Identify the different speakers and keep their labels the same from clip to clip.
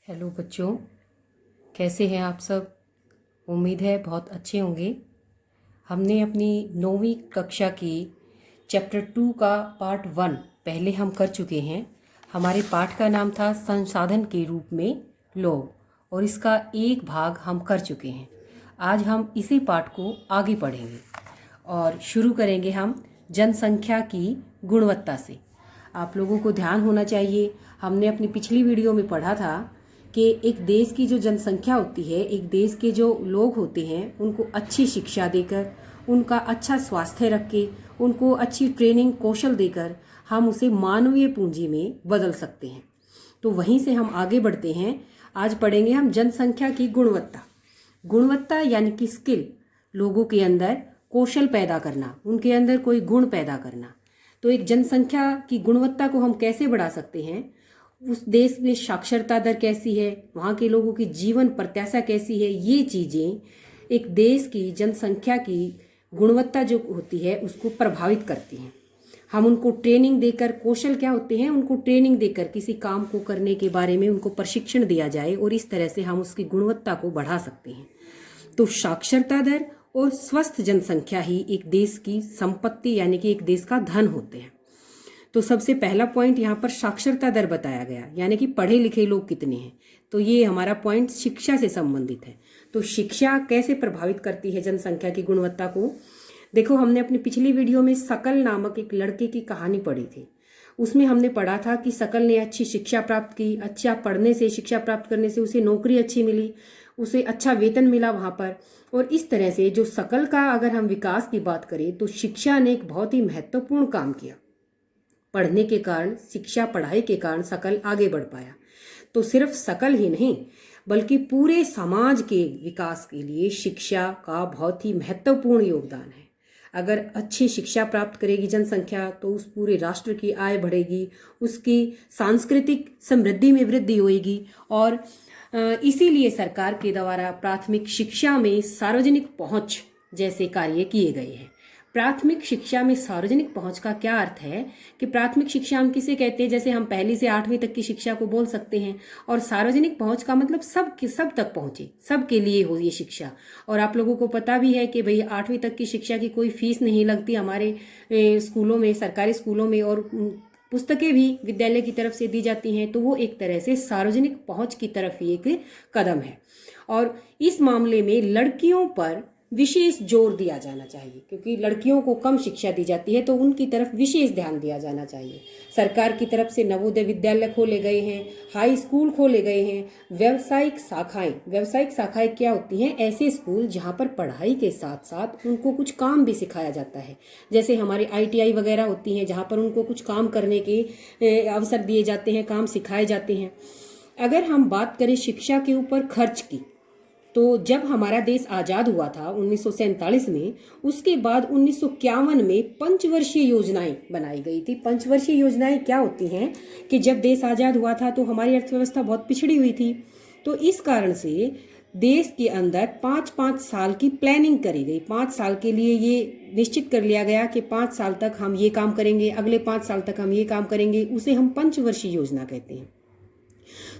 Speaker 1: Hello बच्चों, कैसे हैं आप सब। उम्मीद है बहुत अच्छे होंगे। हमने अपनी 9वीं कक्षा की चैप्टर 2 का पार्ट 1 पहले हम कर चुके हैं। हमारे पाठ का नाम था संसाधन के रूप में लोग, और इसका एक भाग हम कर चुके हैं। आज हम इसी पाठ को आगे पढ़ेंगे और शुरू करेंगे हम जनसंख्या की गुणवत्ता से। आप लोगों को ध्यान होना चाहिए, हमने अपनी पिछली वीडियो में पढ़ा था कि एक देश की जो जनसंख्या होती है, एक देश के जो लोग होते हैं, उनको अच्छी शिक्षा देकर, उनका अच्छा स्वास्थ्य रख के, उनको अच्छी ट्रेनिंग कौशल देकर हम उसे मानवीय पूंजी में बदल सकते हैं। तो वहीं से हम आगे बढ़ते हैं। आज पढ़ेंगे हम जनसंख्या की गुणवत्ता। गुणवत्ता यानी कि स्किल, लोगों के अंदर कौशल पैदा करना, उनके अंदर कोई गुण पैदा करना। तो एक जनसंख्या की गुणवत्ता को हम कैसे बढ़ा सकते हैं, उस देश में साक्षरता दर कैसी है, वहाँ के लोगों की जीवन प्रत्याशा कैसी है, ये चीज़ें एक देश की जनसंख्या की गुणवत्ता जो होती है उसको प्रभावित करती हैं। हम उनको ट्रेनिंग देकर, कौशल क्या होते हैं, उनको ट्रेनिंग देकर किसी काम को करने के बारे में उनको प्रशिक्षण दिया जाए और इस तरह से हम उसकी गुणवत्ता को बढ़ा सकते हैं। तो साक्षरता दर और स्वस्थ जनसंख्या ही एक देश की संपत्ति यानी कि एक देश का धन होते हैं। तो सबसे पहला पॉइंट यहाँ पर साक्षरता दर बताया गया, यानी कि पढ़े लिखे लोग कितने हैं। तो ये हमारा पॉइंट शिक्षा से संबंधित है। तो शिक्षा कैसे प्रभावित करती है जनसंख्या की गुणवत्ता को। देखो, हमने अपनी पिछली वीडियो में सकल नामक एक लड़के की कहानी पढ़ी थी। उसमें हमने पढ़ा था कि सकल ने अच्छी शिक्षा प्राप्त की, अच्छा पढ़ने से, शिक्षा प्राप्त करने से उसे नौकरी अच्छी मिली, उसे अच्छा वेतन मिला वहाँ पर। और इस तरह से जो सकल का अगर हम विकास की बात करें तो शिक्षा ने एक बहुत ही महत्वपूर्ण काम किया। पढ़ने के कारण, शिक्षा पढ़ाई के कारण सकल आगे बढ़ पाया। तो सिर्फ सकल ही नहीं बल्कि पूरे समाज के विकास के लिए शिक्षा का बहुत ही महत्वपूर्ण योगदान है। अगर अच्छी शिक्षा प्राप्त करेगी जनसंख्या तो उस पूरे राष्ट्र की आय बढ़ेगी, उसकी सांस्कृतिक समृद्धि में वृद्धि होगी। और इसीलिए सरकार के द्वारा प्राथमिक शिक्षा में सार्वजनिक पहुंच जैसे कार्य किए गए हैं। प्राथमिक शिक्षा में सार्वजनिक पहुंच का क्या अर्थ है कि प्राथमिक शिक्षा हम किसे कहते हैं, जैसे हम पहली से 8वीं तक की शिक्षा को बोल सकते हैं। और सार्वजनिक पहुंच का मतलब सब तक पहुंचे, सबके लिए हो ये शिक्षा। और आप लोगों को पता भी है कि भाई 8वीं तक की शिक्षा की कोई फीस नहीं लगती हमारे स्कूलों में, सरकारी स्कूलों में, और पुस्तकें भी विद्यालय की तरफ से दी जाती हैं। तो वो एक तरह से सार्वजनिक पहुंच की तरफ ही एक कदम है। और इस मामले में लड़कियों पर विशेष जोर दिया जाना चाहिए, क्योंकि लड़कियों को कम शिक्षा दी जाती है, तो उनकी तरफ विशेष ध्यान दिया जाना चाहिए। सरकार की तरफ से नवोदय विद्यालय खोले गए हैं, हाई स्कूल खोले गए हैं। व्यावसायिक शाखाएं क्या होती हैं, ऐसे स्कूल जहां पर पढ़ाई के साथ साथ उनको कुछ काम भी सिखाया जाता है। जैसे हमारे ITI वगैरह होती हैं जहां पर उनको कुछ काम करने के अवसर दिए जाते हैं, काम सिखाए जाते हैं। अगर हम बात करें शिक्षा के ऊपर खर्च की, तो जब हमारा देश आज़ाद हुआ था 1947 में, उसके बाद 1951 में पंचवर्षीय योजनाएं बनाई गई थी। पंचवर्षीय योजनाएं क्या होती हैं कि जब देश आज़ाद हुआ था तो हमारी अर्थव्यवस्था बहुत पिछड़ी हुई थी। तो इस कारण से देश के अंदर 5-5 साल की प्लानिंग करी गई। 5 साल के लिए ये निश्चित कर लिया गया कि 5 साल तक हम ये काम करेंगे, अगले 5 साल तक हम ये काम करेंगे। उसे हम पंचवर्षीय योजना कहते हैं।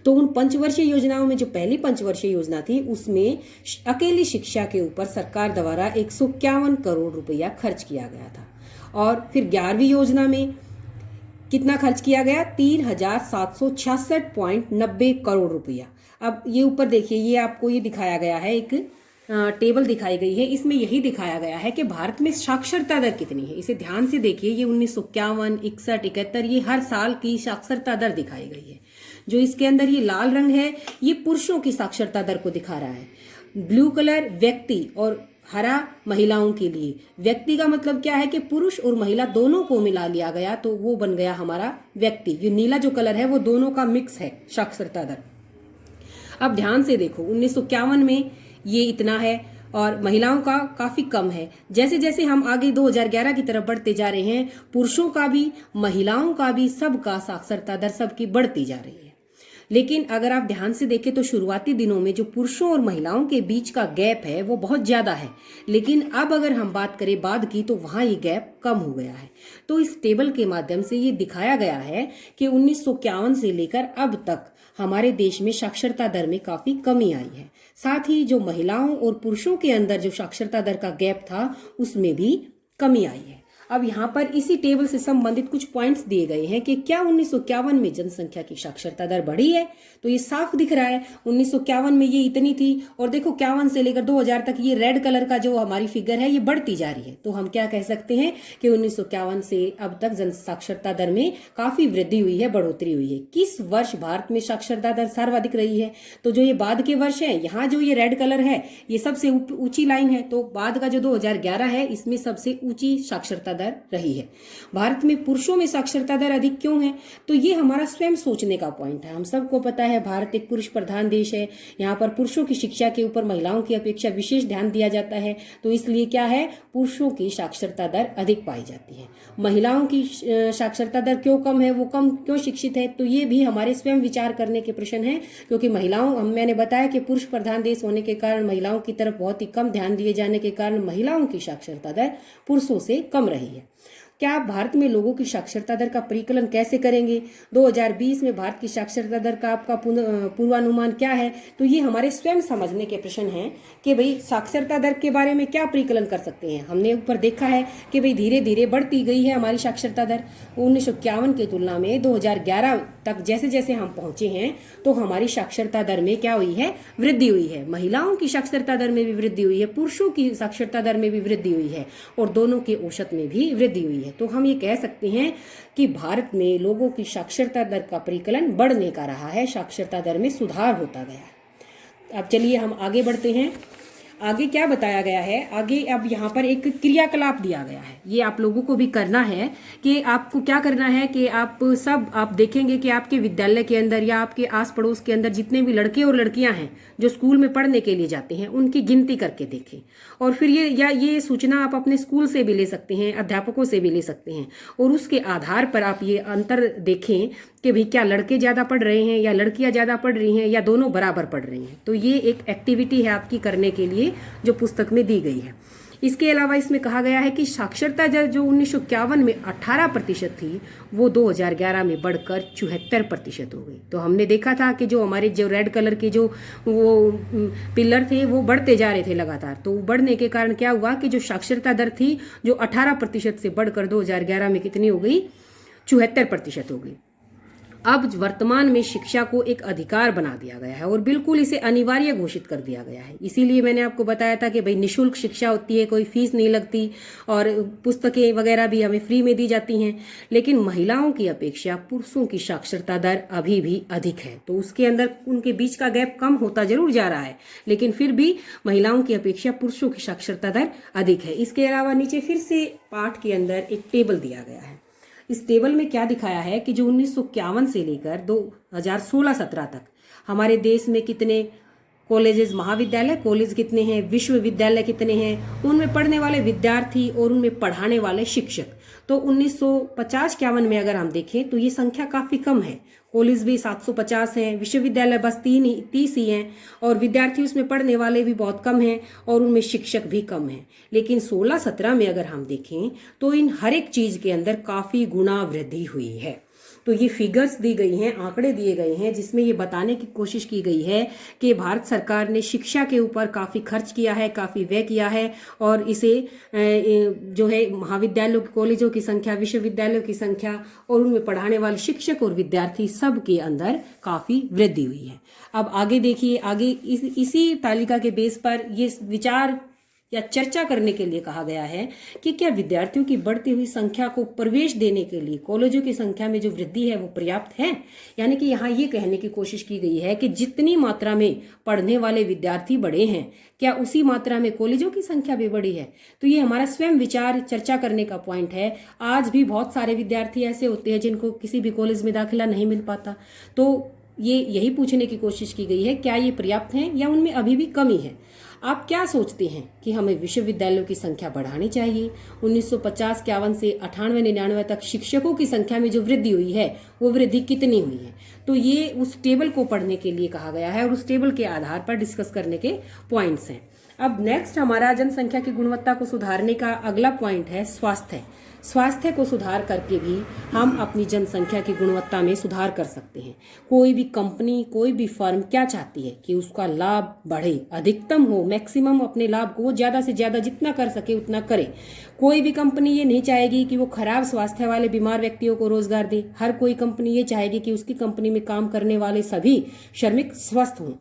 Speaker 1: तो उन पंचवर्षीय योजनाओं में जो पहली पंचवर्षीय योजना थी उसमें अकेली शिक्षा के ऊपर सरकार द्वारा 151 करोड़ रुपया खर्च किया गया था। और फिर 11वीं योजना में कितना खर्च किया गया, 3,766.90 करोड़ रुपया। अब ये ऊपर देखिए, ये आपको ये दिखाया गया है, एक टेबल दिखाई गई है। इसमें यही दिखाया गया है कि भारत में साक्षरता दर कितनी है। इसे ध्यान से देखिए, ये 1951, 61, 71 ये हर साल की साक्षरता दर दिखाई गई है। जो इसके अंदर ये लाल रंग है, ये पुरुषों की साक्षरता दर को दिखा रहा है। ब्लू कलर व्यक्ति और हरा महिलाओं के लिए। व्यक्ति का मतलब क्या है कि पुरुष और महिला दोनों को मिला लिया गया, तो वो बन गया हमारा व्यक्ति। ये नीला जो कलर है वो दोनों का मिक्स है साक्षरता दर। अब ध्यान से देखो, 1951 में ये इतना है और महिलाओं का काफी कम है। जैसे जैसे हम आगे 2011 की तरफ बढ़ते जा रहे हैं, पुरुषों का भी, महिलाओं का भी, सबका साक्षरता दर सबकी बढ़ती जा रही है। लेकिन अगर आप ध्यान से देखें तो शुरुआती दिनों में जो पुरुषों और महिलाओं के बीच का गैप है वो बहुत ज्यादा है। लेकिन अब अगर हम बात करें बाद की, तो वहां ये गैप कम हो गया है। तो इस टेबल के माध्यम से ये दिखाया गया है कि 1951 से लेकर अब तक हमारे देश में साक्षरता दर में काफ़ी कमी आई है। साथ ही जो महिलाओं और पुरुषों के अंदर जो साक्षरता दर का गैप था उसमें भी कमी आई है। अब यहाँ पर इसी टेबल से संबंधित कुछ पॉइंट्स दिए गए हैं कि क्या 1951 में जनसंख्या की साक्षरता दर बढ़ी है, तो ये साफ दिख रहा है 1951 में ये इतनी थी और देखो 51 से लेकर 2000 तक ये रेड कलर का जो हमारी फिगर है ये बढ़ती जा रही है। तो हम क्या कह सकते हैं कि 1951 से अब तक जन साक्षरता दर में काफी वृद्धि हुई है, बढ़ोतरी हुई है। किस वर्ष भारत में साक्षरता दर सर्वाधिक रही है, तो जो ये बाद के वर्ष है, यहाँ जो ये रेड कलर है ये सबसे ऊंची लाइन है, तो बाद का जो 2011 है इसमें सबसे ऊंची साक्षरता दर रही है। भारत में पुरुषों में साक्षरता दर अधिक क्यों है, तो ये हमारा स्वयं सोचने का पॉइंट है। हम सबको पता है भारत एक पुरुष प्रधान देश है, यहाँ पर पुरुषों की शिक्षा के ऊपर महिलाओं की अपेक्षा विशेष ध्यान दिया जाता है, तो इसलिए क्या है, पुरुषों की साक्षरता दर अधिक पाई जाती है। महिलाओं की साक्षरता दर क्यों कम है, वो कम क्यों शिक्षित है, तो ये भी हमारे स्वयं विचार करने के प्रश्न है, क्योंकि मैंने बताया कि पुरुष प्रधान देश होने के कारण महिलाओं की तरफ बहुत ही कम ध्यान दिए जाने के कारण महिलाओं की साक्षरता दर पुरुषों से कम रही है। क्या आप भारत में लोगों की साक्षरता दर का परिकलन कैसे करेंगे, 2020 में भारत की साक्षरता दर का आपका पूर्वानुमान क्या है, तो ये हमारे स्वयं समझने के प्रश्न हैं कि भाई साक्षरता दर के बारे में क्या परिकलन कर सकते हैं। हमने ऊपर देखा है कि भाई धीरे धीरे बढ़ती गई है हमारी साक्षरता दर। 1951 की तुलना में 2011 तक जैसे जैसे हम पहुंचे हैं तो हमारी साक्षरता दर में क्या हुई है, वृद्धि हुई है। महिलाओं की साक्षरता दर में भी वृद्धि हुई है, पुरुषों की साक्षरता दर में भी वृद्धि हुई है और दोनों के औसत में भी वृद्धि हुई है। तो हम ये कह सकते हैं कि भारत में लोगों की साक्षरता दर का परिकलन बढ़ने का रहा है, साक्षरता दर में सुधार होता गया है। अब चलिए हम आगे बढ़ते हैं। आगे क्या बताया गया है, आगे अब यहाँ पर एक क्रियाकलाप दिया गया है, ये आप लोगों को भी करना है कि आपको क्या करना है कि आप देखेंगे कि आपके विद्यालय के अंदर या आपके आस पड़ोस के अंदर जितने भी लड़के और लड़कियां हैं जो स्कूल में पढ़ने के लिए जाते हैं उनकी गिनती करके देखें और फिर ये सूचना आप अपने स्कूल से भी ले सकते हैं, अध्यापकों से भी ले सकते हैं और उसके आधार पर आप ये अंतर देखें कि भाई क्या लड़के ज़्यादा पढ़ रहे हैं या लड़कियां ज़्यादा पढ़ रही हैं या दोनों बराबर पढ़ रही हैं। तो ये एक एक्टिविटी है आपकी करने के लिए जो पुस्तक में दी गई है। इसके अलावा इसमें कहा गया है कि साक्षरता दर जो 1951 में 18% थी वो 2011 में बढ़कर 74% हो गई। तो हमने देखा था कि जो हमारे जो रेड कलर के जो वो पिलर थे वो बढ़ते जा रहे थे लगातार, तो बढ़ने के कारण क्या हुआ कि जो साक्षरता दर थी जो 18% से बढ़कर 2011 में कितनी हो गई, 74% हो गई। अब वर्तमान में शिक्षा को एक अधिकार बना दिया गया है और बिल्कुल इसे अनिवार्य घोषित कर दिया गया है। इसीलिए मैंने आपको बताया था कि भाई निःशुल्क शिक्षा होती है, कोई फीस नहीं लगती और पुस्तकें वगैरह भी हमें फ्री में दी जाती हैं। लेकिन महिलाओं की अपेक्षा पुरुषों की साक्षरता दर अभी भी अधिक है, तो उसके अंदर उनके बीच का गैप कम होता जरूर जा रहा है, लेकिन फिर भी महिलाओं की अपेक्षा पुरुषों की साक्षरता दर अधिक है। इसके अलावा नीचे फिर से पाठ के अंदर एक टेबल दिया गया है। इस टेबल में क्या दिखाया है कि जो 1951 से लेकर 2016-17 तक हमारे देश में कितने कॉलेजेस, महाविद्यालय, कॉलेज कितने हैं, विश्वविद्यालय कितने हैं, उनमें पढ़ने वाले विद्यार्थी और उनमें पढ़ाने वाले शिक्षक। तो 1950-51 में अगर हम देखें तो ये संख्या काफ़ी कम है। कॉलेज भी 750 हैं, विश्वविद्यालय बस 30 ही हैं और विद्यार्थी उसमें पढ़ने वाले भी बहुत कम हैं और उनमें शिक्षक भी कम हैं। लेकिन 16-17 में अगर हम देखें तो इन हर एक चीज़ के अंदर काफ़ी गुना वृद्धि हुई है। तो ये फिगर्स दी गई हैं, आंकड़े दिए गए हैं, जिसमें ये बताने की कोशिश की गई है कि भारत सरकार ने शिक्षा के ऊपर काफ़ी खर्च किया है, काफ़ी व्यय किया है और इसे जो है महाविद्यालयों, कॉलेजों की संख्या, विश्वविद्यालयों की संख्या और उनमें पढ़ाने वाले शिक्षक और विद्यार्थी सब के अंदर काफ़ी वृद्धि हुई है। अब आगे देखिए, आगे इसी तालिका के बेस पर ये विचार या चर्चा करने के लिए कहा गया है कि क्या विद्यार्थियों की बढ़ती हुई संख्या को प्रवेश देने के लिए कॉलेजों की संख्या में जो वृद्धि है वो पर्याप्त है। यानी कि यहाँ ये कहने की कोशिश की गई है कि जितनी मात्रा में पढ़ने वाले विद्यार्थी बढ़े हैं क्या उसी मात्रा में कॉलेजों की संख्या भी बढ़ी है। तो ये हमारा स्वयं विचार चर्चा करने का पॉइंट है। आज भी बहुत सारे विद्यार्थी ऐसे होते हैं जिनको किसी भी कॉलेज में दाखिला नहीं मिल पाता, तो यही पूछने की कोशिश की गई है क्या ये पर्याप्त है या उनमें अभी भी कमी है। आप क्या सोचते हैं कि हमें विश्वविद्यालयों की संख्या बढ़ानी चाहिए। 1950-51 से 98-99 तक शिक्षकों की संख्या में जो वृद्धि हुई है वो वृद्धि कितनी हुई है, तो ये उस टेबल को पढ़ने के लिए कहा गया है और उस टेबल के आधार पर डिस्कस करने के पॉइंट्स हैं। अब नेक्स्ट हमारा जनसंख्या की गुणवत्ता को सुधारने का अगला पॉइंट है स्वास्थ्य। स्वास्थ्य को सुधार करके भी हम अपनी जनसंख्या की गुणवत्ता में सुधार कर सकते हैं। कोई भी कंपनी, कोई भी फर्म क्या चाहती है कि उसका लाभ बढ़े, अधिकतम हो, मैक्सिमम अपने लाभ को वो ज़्यादा से ज़्यादा जितना कर सके उतना करे। कोई भी कंपनी ये नहीं चाहेगी कि वो खराब स्वास्थ्य वाले बीमार व्यक्तियों को रोजगार दे। हर कोई कंपनी ये चाहेगी कि उसकी कंपनी में काम करने वाले सभी श्रमिक स्वस्थ हों।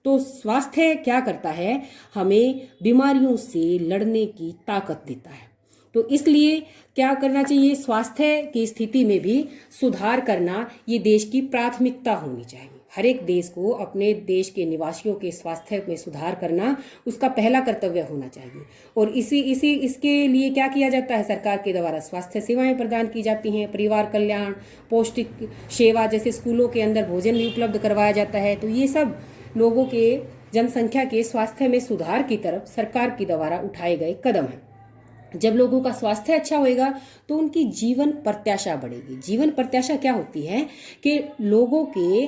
Speaker 1: तो स्वास्थ्य क्या करता है, हमें बीमारियों से लड़ने की ताकत देता है। तो इसलिए क्या करना चाहिए, स्वास्थ्य की स्थिति में भी सुधार करना ये देश की प्राथमिकता होनी चाहिए। हर एक देश को अपने देश के निवासियों के स्वास्थ्य में सुधार करना उसका पहला कर्तव्य होना चाहिए। और इसके लिए क्या किया जाता है, सरकार के द्वारा स्वास्थ्य सेवाएं प्रदान की जाती हैं। परिवार कल्याण, पौष्टिक सेवा जैसे स्कूलों के अंदर भोजन भी उपलब्ध करवाया जाता है। तो ये सब लोगों के जनसंख्या के स्वास्थ्य में सुधार की तरफ सरकार के द्वारा उठाए गए कदम हैं। जब लोगों का स्वास्थ्य अच्छा होएगा तो उनकी जीवन प्रत्याशा बढ़ेगी। जीवन प्रत्याशा क्या होती है कि लोगों के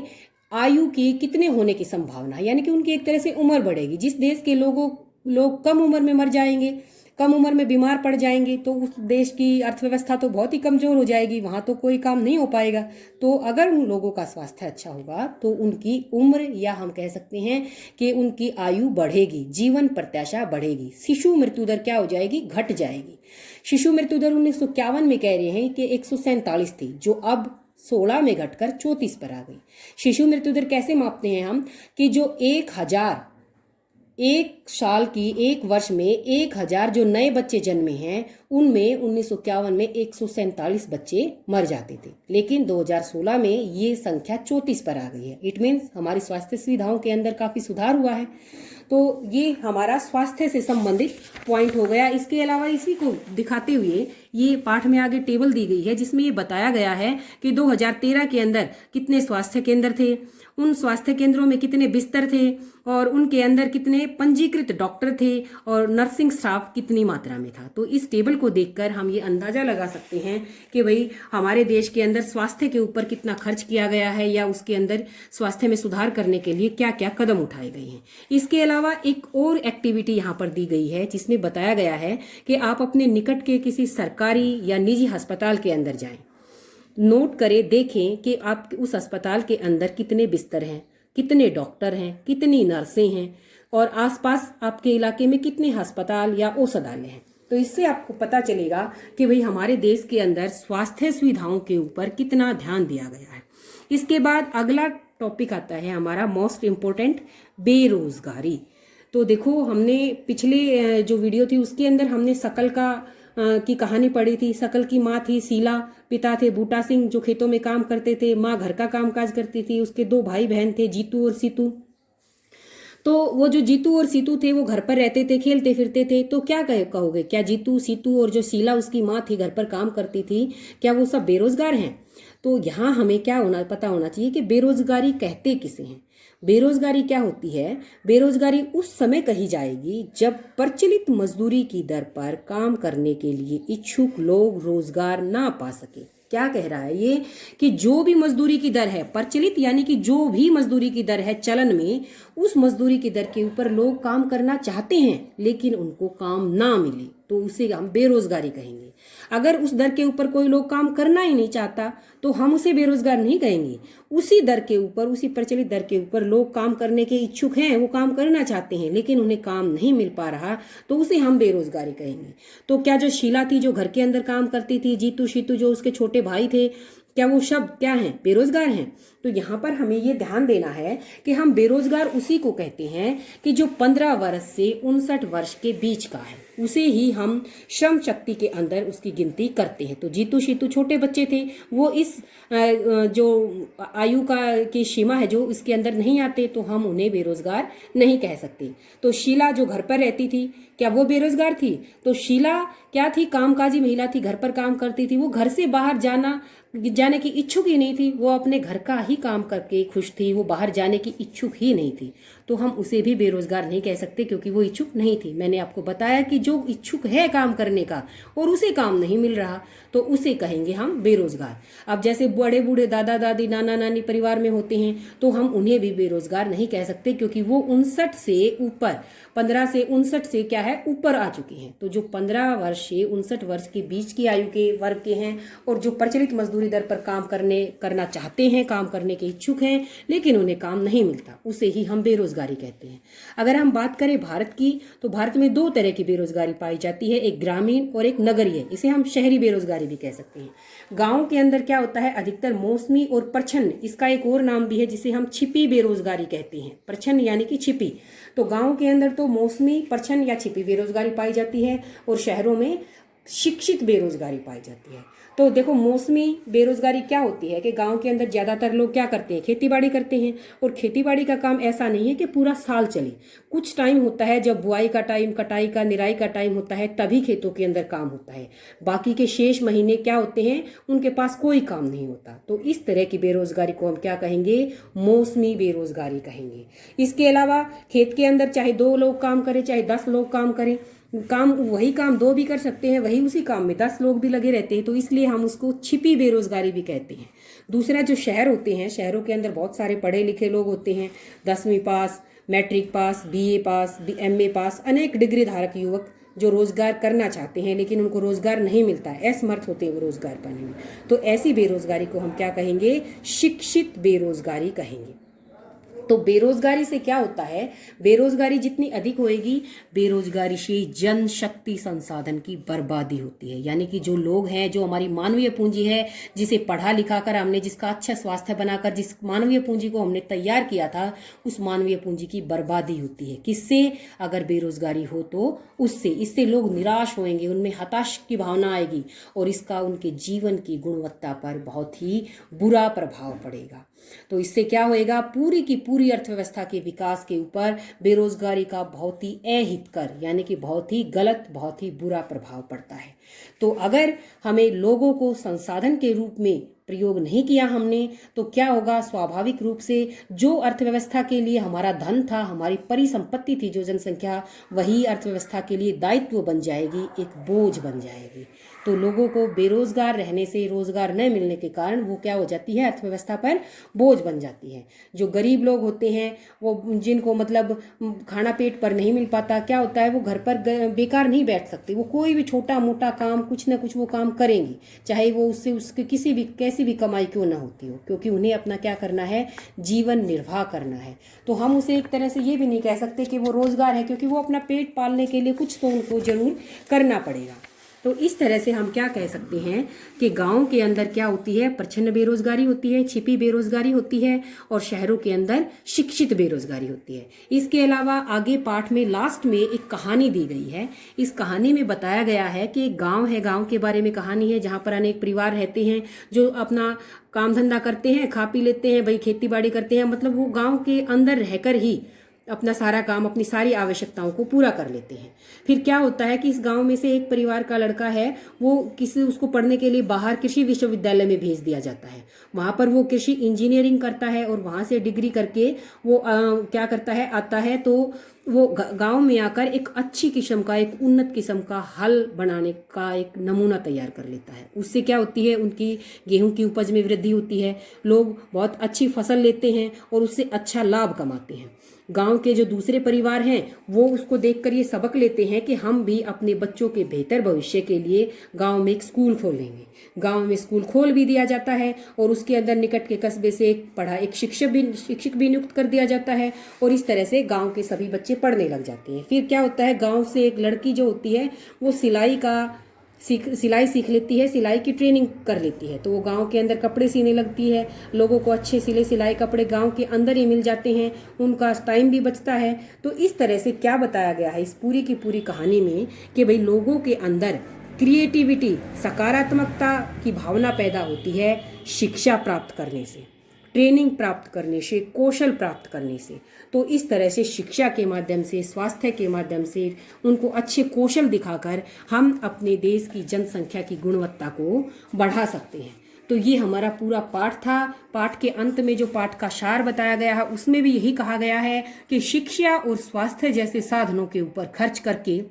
Speaker 1: आयु की कितने होने की संभावना है, यानी कि उनकी एक तरह से उम्र बढ़ेगी। जिस देश के लोग कम उम्र में मर जाएंगे, कम उम्र में बीमार पड़ जाएंगे, तो उस देश की अर्थव्यवस्था तो बहुत ही कमजोर हो जाएगी, वहां तो कोई काम नहीं हो पाएगा। तो अगर उन लोगों का स्वास्थ्य अच्छा होगा तो उनकी उम्र, या हम कह सकते हैं कि उनकी आयु बढ़ेगी, जीवन प्रत्याशा बढ़ेगी। शिशु मृत्यु दर क्या हो जाएगी, घट जाएगी। शिशु मृत्यु दर 1951 में कह रहे हैं कि 147 थी, जो अब 16 में घटकर 34 पर आ गई। शिशु मृत्यु दर कैसे मापते हैं हम, कि जो 1000 एक साल की एक वर्ष में 1000 जो नए बच्चे जन्मे हैं, उनमें 1951 में 147 बच्चे मर जाते थे, लेकिन 2016 में ये संख्या 34 पर आ गई है। इट मीन्स हमारी स्वास्थ्य सुविधाओं के अंदर काफी सुधार हुआ है। तो ये हमारा स्वास्थ्य से संबंधित पॉइंट हो गया। इसके अलावा इसी को दिखाते हुए ये पाठ में आगे टेबल दी गई है, जिसमें ये बताया गया है कि 2013 के अंदर कितने स्वास्थ्य केंद्र थे, उन स्वास्थ्य केंद्रों में कितने बिस्तर थे, और उनके अंदर कितने पंजीकृत डॉक्टर थे, और नर्सिंग स्टाफ कितनी मात्रा में था। तो इस टेबल को देखकर हम ये अंदाजा लगा सकते हैं कि भाई हमारे देश के अंदर स्वास्थ्य के ऊपर कितना खर्च किया गया है, या उसके अंदर स्वास्थ्य में सुधार करने के लिए क्या क्या कदम उठाए गए हैं। इसके अलावा एक और एक्टिविटी यहाँ पर दी गई है, जिसमें बताया गया है कि आप अपने निकट के किसी सरकारी या निजी अस्पताल के अंदर जाएं, नोट करें, देखें कि आप उस अस्पताल के अंदर कितने बिस्तर हैं, कितने डॉक्टर हैं, कितनी नर्सें हैं, और आसपास आपके इलाके में कितने अस्पताल या औषधालय हैं। तो इससे आपको पता चलेगा कि भाई हमारे देश के अंदर स्वास्थ्य सुविधाओं के ऊपर कितना ध्यान दिया गया है। इसके बाद अगला टॉपिक आता है हमारा मोस्ट इम्पोर्टेंट, बेरोजगारी। तो देखो, हमने पिछले जो वीडियो थी उसके अंदर हमने शकल की कहानी पढ़ी थी। शकल की माँ थी शीला, पिता थे बूटा सिंह जो खेतों में काम करते थे, माँ घर का कामकाज करती थी, उसके 2 भाई बहन थे जीतू और सीतू। तो वो जो जीतू और सीतू थे वो घर पर रहते थे, खेलते फिरते थे। तो क्या कहोगे, क्या जीतू, सीतू और जो शीला उसकी माँ थी घर पर काम करती थी, क्या वो सब बेरोजगार हैं? तो यहाँ हमें क्या पता होना चाहिए कि बेरोजगारी कहते किसे हैं। बेरोजगारी क्या होती है, बेरोजगारी उस समय कही जाएगी जब प्रचलित मजदूरी की दर पर काम करने के लिए इच्छुक लोग रोजगार ना पा सके। क्या कह रहा है ये, कि जो भी मजदूरी की दर है प्रचलित, यानी कि जो भी मजदूरी की दर है चलन में, उस मजदूरी की दर के ऊपर लोग काम करना चाहते हैं लेकिन उनको काम ना मिले, तो उसे हम बेरोजगारी कहेंगे। अगर उस दर के ऊपर कोई लोग काम करना ही नहीं चाहता तो हम उसे बेरोजगार नहीं कहेंगे। उसी दर के ऊपर, उसी प्रचलित दर के ऊपर लोग काम करने के इच्छुक हैं, वो काम करना चाहते हैं लेकिन उन्हें काम नहीं मिल पा रहा, तो उसे हम बेरोजगारी कहेंगे। तो क्या जो शीला थी जो घर के अंदर काम करती थी, जीतू शीतू जो उसके छोटे भाई थे, क्या वो शब्द क्या हैं, बेरोजगार हैं? तो यहाँ पर हमें ये ध्यान देना है कि हम बेरोजगार उसी को कहते हैं कि जो 15 वर्ष से 59 वर्ष के बीच का है, उसे ही हम श्रम शक्ति के अंदर उसकी गिनती करते हैं। तो जीतू शीतू छोटे बच्चे थे, वो इस जो आयु की सीमा है जो इसके अंदर नहीं आते, तो हम उन्हें बेरोजगार नहीं कह सकते। तो शीला जो घर पर रहती थी, क्या वो बेरोजगार थी? तो शीला क्या थी, कामकाजी महिला थी, घर पर काम करती थी। वो घर से बाहर जाना जाने की इच्छुक ही नहीं थी, वो अपने घर का ही काम करके खुश थी, वो बाहर जाने की इच्छुक ही नहीं थी, तो हम उसे भी बेरोजगार नहीं कह सकते क्योंकि वो इच्छुक नहीं थी। मैंने आपको बताया कि जो इच्छुक है काम करने का और उसे काम नहीं मिल रहा तो उसे कहेंगे हम बेरोजगार। अब जैसे बड़े बूढ़े दादा दादी नाना नानी परिवार में होते हैं तो हम उन्हें भी बेरोजगार नहीं कह सकते क्योंकि वो 59 से ऊपर 15 से 59 से क्या है ऊपर आ चुके हैं। तो जो 15 वर्ष से 59 वर्ष के बीच की आयु के वर्ग के हैं और जो प्रचलित मजदूरी दर पर काम करना चाहते हैं, काम करने के इच्छुक हैं लेकिन उन्हें काम नहीं मिलता, उसे ही हम बेरोजगारी कहते हैं। अगर हम बात करें भारत की तो भारत में 2 तरह की बेरोजगारी पाई जाती है, एक ग्रामीण और एक नगरीय। इसे हम शहरी बेरोजगारी भी कह सकते हैं। गाँव के अंदर क्या होता है, अधिकतर मौसमी और प्रच्छन्न, इसका एक और नाम भी है जिसे हम छिपी बेरोजगारी कहते हैं। प्रच्छन्न यानी कि छिपी। तो गाँव के अंदर तो मौसमी, प्रच्छन्न या छिपी बेरोजगारी पाई जाती है और शहरों में शिक्षित बेरोजगारी पाई जाती है। तो देखो मौसमी बेरोजगारी क्या होती है कि गांव के अंदर ज़्यादातर लोग क्या करते हैं, खेतीबाड़ी करते हैं। और खेतीबाड़ी का काम ऐसा नहीं है कि पूरा साल चले, कुछ टाइम होता है जब बुआई का टाइम, कटाई का, निराई का टाइम होता है, तभी खेतों के अंदर काम होता है। बाकी के शेष महीने क्या होते हैं, उनके पास कोई काम नहीं होता। तो इस तरह की बेरोजगारी को हम क्या कहेंगे, मौसमी बेरोजगारी कहेंगे। इसके अलावा खेत के अंदर चाहे 2 लोग काम करें चाहे 10 लोग काम करें, वही काम 2 भी कर सकते हैं, वही उसी काम में 10 लोग भी लगे रहते हैं, तो इसलिए हम उसको छिपी बेरोजगारी भी कहते हैं। दूसरा जो शहर होते हैं, शहरों के अंदर बहुत सारे पढ़े लिखे लोग होते हैं, 10वीं पास, मैट्रिक पास, बीए पास, एमए पास, अनेक डिग्री धारक युवक जो रोजगार करना चाहते हैं लेकिन उनको रोजगार नहीं मिलता है, असमर्थ होते हैं वो रोजगार पाने में। तो ऐसी बेरोजगारी को हम क्या कहेंगे, शिक्षित बेरोजगारी कहेंगे। तो बेरोजगारी से क्या होता है, बेरोजगारी जितनी अधिक होएगी, बेरोजगारी से जनशक्ति संसाधन की बर्बादी होती है। यानी कि जो लोग हैं, जो हमारी मानवीय पूंजी है, जिसे पढ़ा लिखा कर हमने, जिसका अच्छा स्वास्थ्य बनाकर जिस मानवीय पूंजी को हमने तैयार किया था, उस मानवीय पूंजी की बर्बादी होती है। किससे, अगर बेरोजगारी हो तो उससे। इससे लोग निराश होंगे, उनमें हताश की भावना आएगी और इसका उनके जीवन की गुणवत्ता पर बहुत ही बुरा प्रभाव पड़ेगा। तो इससे क्या होएगा, पूरी की पूरी अर्थव्यवस्था के विकास के ऊपर बेरोजगारी का बहुत ही अहितकर यानी कि बहुत ही गलत, बहुत ही बुरा प्रभाव पड़ता है। तो अगर हमें लोगों को संसाधन के रूप में प्रयोग नहीं किया हमने, तो क्या होगा, स्वाभाविक रूप से जो अर्थव्यवस्था के लिए हमारा धन था, हमारी परिसंपत्ति थी जो जनसंख्या, वही अर्थव्यवस्था के लिए दायित्व बन जाएगी, एक बोझ बन जाएगी। तो लोगों को बेरोजगार रहने से, रोजगार न मिलने के कारण वो क्या हो जाती है, अर्थव्यवस्था पर बोझ बन जाती है। जो गरीब लोग होते हैं, वो जिनको मतलब खाना पेट पर नहीं मिल पाता, क्या होता है, वो घर पर बेकार नहीं बैठ सकते, वो कोई भी छोटा मोटा काम, कुछ ना कुछ वो काम करेंगी, चाहे वो उससे उसके किसी भी कैसी भी कमाई क्यों ना होती हो, क्योंकि उन्हें अपना क्या करना है, जीवन निर्वाह करना है। तो हम उसे एक तरह से ये भी नहीं कह सकते कि वो रोजगार है, क्योंकि वो अपना पेट पालने के लिए कुछ तो उनको जरूर करना पड़ेगा। तो इस तरह से हम क्या कह सकते हैं कि गांव के अंदर क्या होती है, प्रच्छन्न बेरोजगारी होती है, छिपी बेरोजगारी होती है, और शहरों के अंदर शिक्षित बेरोजगारी होती है। इसके अलावा आगे पाठ में लास्ट में एक कहानी दी गई है। इस कहानी में बताया गया है कि एक गांव है, गांव के बारे में कहानी है, जहां पर अनेक परिवार रहते हैं जो अपना काम धंधा करते हैं, खा पी लेते हैं, भाई खेती बाड़ी करते हैं, मतलब वो गाँव के अंदर रहकर ही अपना सारा काम, अपनी सारी आवश्यकताओं को पूरा कर लेते हैं। फिर क्या होता है कि इस गांव में से एक परिवार का लड़का है, वो उसको पढ़ने के लिए बाहर कृषि विश्वविद्यालय में भेज दिया जाता है। वहां पर वो कृषि इंजीनियरिंग करता है और वहां से डिग्री करके वो क्या करता है, आता है तो वो गांव में आकर एक अच्छी किस्म का, एक उन्नत किस्म का हल बनाने का एक नमूना तैयार कर लेता है। उससे क्या होती है, उनकी गेहूं की उपज में वृद्धि होती है, लोग बहुत अच्छी फसल लेते हैं और उससे अच्छा लाभ कमाते हैं। गांव के जो दूसरे परिवार हैं वो उसको देखकर ये सबक लेते हैं कि हम भी अपने बच्चों के बेहतर भविष्य के लिए गांव में एक स्कूल खोलेंगे। गांव में स्कूल खोल भी दिया जाता है और उसके अंदर निकट के कस्बे से एक शिक्षक भी नियुक्त कर दिया जाता है और इस तरह से गांव के सभी बच्चे पढ़ने लग जाते हैं। फिर क्या होता है, गांव से एक लड़की जो होती है वो सिलाई सीख लेती है, सिलाई की ट्रेनिंग कर लेती है, तो वो गांव के अंदर कपड़े सीने लगती है। लोगों को अच्छे सिलाई कपड़े गांव के अंदर ही मिल जाते हैं, उनका टाइम भी बचता है। तो इस तरह से क्या बताया गया है इस पूरी की पूरी कहानी में कि भाई लोगों के अंदर क्रिएटिविटी, सकारात्मकता की भावना पैदा होती है शिक्षा प्राप्त करने से, ट्रेनिंग प्राप्त करने से, कौशल प्राप्त करने से। तो इस तरह से शिक्षा के माध्यम से, स्वास्थ्य के माध्यम से, उनको अच्छे कौशल दिखाकर हम अपने देश की जनसंख्या की गुणवत्ता को बढ़ा सकते हैं। तो ये हमारा पूरा पाठ था। पाठ के अंत में जो पाठ का सार बताया गया है उसमें भी यही कहा गया है कि शिक्षा और स्वास्थ्य जैसे साधनों के ऊपर खर्च करके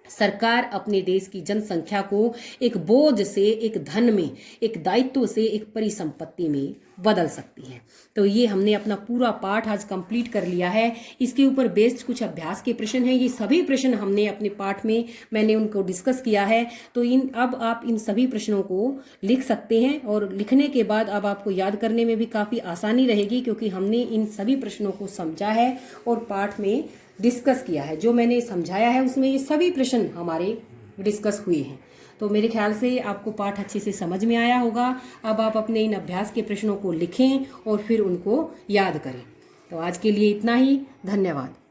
Speaker 1: सरकार अपने देश की जनसंख्या को एक बोझ से एक धन में, एक दायित्व से एक परिसंपत्ति में बदल सकती है। तो ये हमने अपना पूरा पाठ आज कंप्लीट कर लिया है। इसके ऊपर बेस्ड कुछ अभ्यास के प्रश्न हैं। ये सभी प्रश्न हमने अपने पाठ में मैंने उनको डिस्कस किया है। तो अब आप इन सभी प्रश्नों को लिख सकते हैं और लिखने के बाद अब आपको याद करने में भी काफ़ी आसानी रहेगी, क्योंकि हमने इन सभी प्रश्नों को समझा है और पाठ में डिस्कस किया है। जो मैंने समझाया है उसमें ये सभी प्रश्न हमारे डिस्कस हुए हैं। तो मेरे ख्याल से आपको पाठ अच्छे से समझ में आया होगा। अब आप अपने इन अभ्यास के प्रश्नों को लिखें और फिर उनको याद करें। तो आज के लिए इतना ही। धन्यवाद।